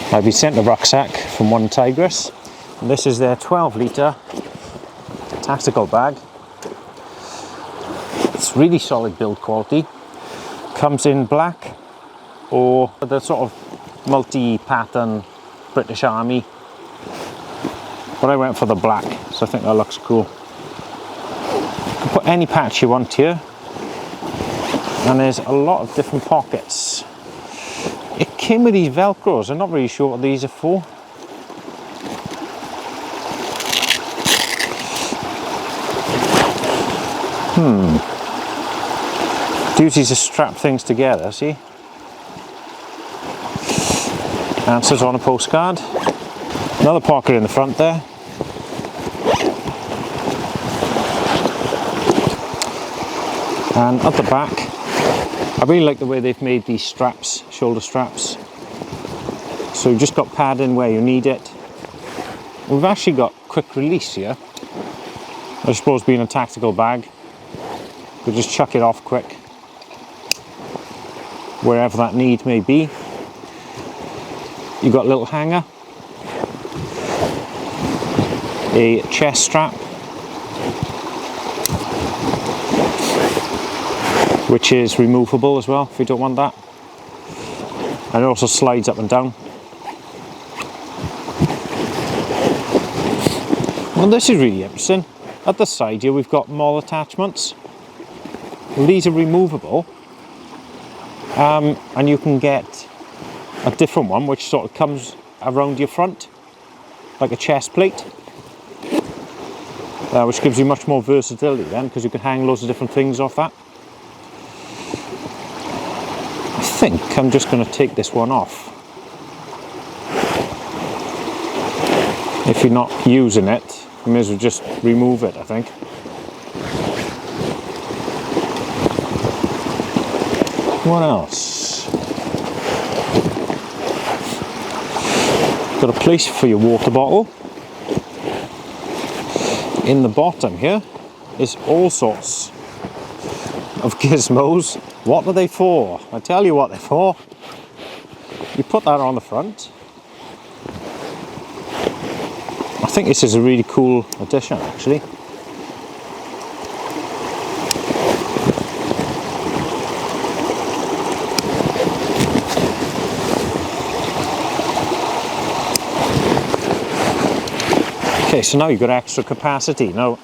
I've been sent a rucksack from OneTigris, and this is their 12-litre tactical bag. It's really solid build quality. Comes in black or the sort of multi-pattern British Army, but I went for the black, so I think that looks cool. You can put any patch you want here, and there's a lot of different pockets. It came with these velcros. I'm not really sure what these are for. Use these to strap things together, see? Answers on a postcard. Another pocket in the front there. And at the back, I really like the way they've made these straps, shoulder straps. So you've just got padding where you need it. We've actually got quick release here. I suppose being a tactical bag, you just chuck it off quick, wherever that need may be. You've got a little hanger, a chest strap, which is removable as well if you don't want that, and it also slides up and down. Well, this is really interesting. At the side here we've got more attachments. These are removable, and you can get a different one which sort of comes around your front like a chest plate, which gives you much more versatility then, because you can hang loads of different things off that. I think I'm just going to take this one off. If you're not using it, you may as well just remove it, I think. What else? Got a place for your water bottle. In the bottom here is all sorts of gizmos. What are they for? I tell you what they're for. You put that on the front. I think this is a really cool addition, actually. Okay, so now you've got extra capacity. Now,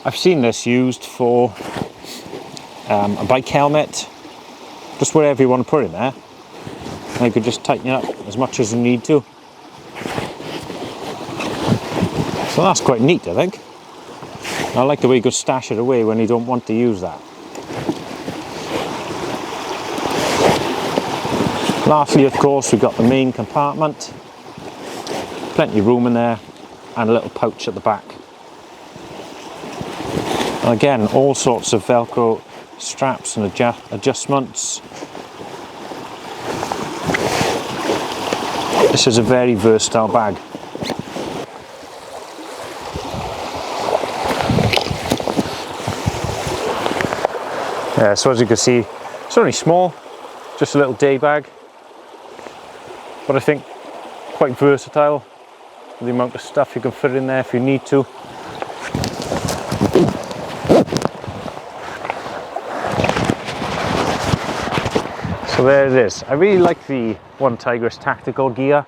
I've seen this used for a bike helmet, just whatever you want to put in there. And you could just tighten it up as much as you need to. So that's quite neat, I think. I like the way you could stash it away when you don't want to use that. Lastly, of course, we've got the main compartment. Plenty of room in there, and a little pouch at the back. And again, all sorts of Velcro straps and adjustments. This is a very versatile bag. Yeah, so as you can see, it's only small, just a little day bag, but I think quite versatile. The amount of stuff you can fit in there if you need to. So there it is. I really like the OneTigris tactical gear.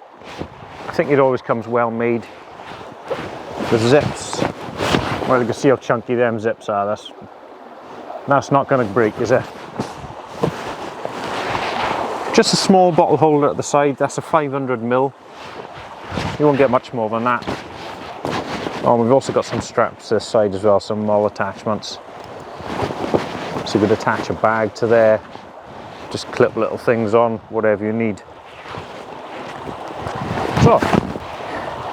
I think it always comes well made. The zips, well, you can see how chunky them zips are. That's not going to break, is it? Just a small bottle holder at the side. That's a 500ml. You won't get much more than that. Oh, we've also got some straps this side as well, some more attachments. So you could attach a bag to there, just clip little things on, whatever you need. So,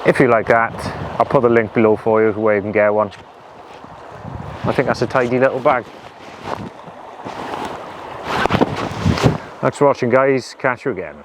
if you like that, I'll put the link below for you where you can get one. I think that's a tidy little bag. Thanks for watching, guys. Catch you again.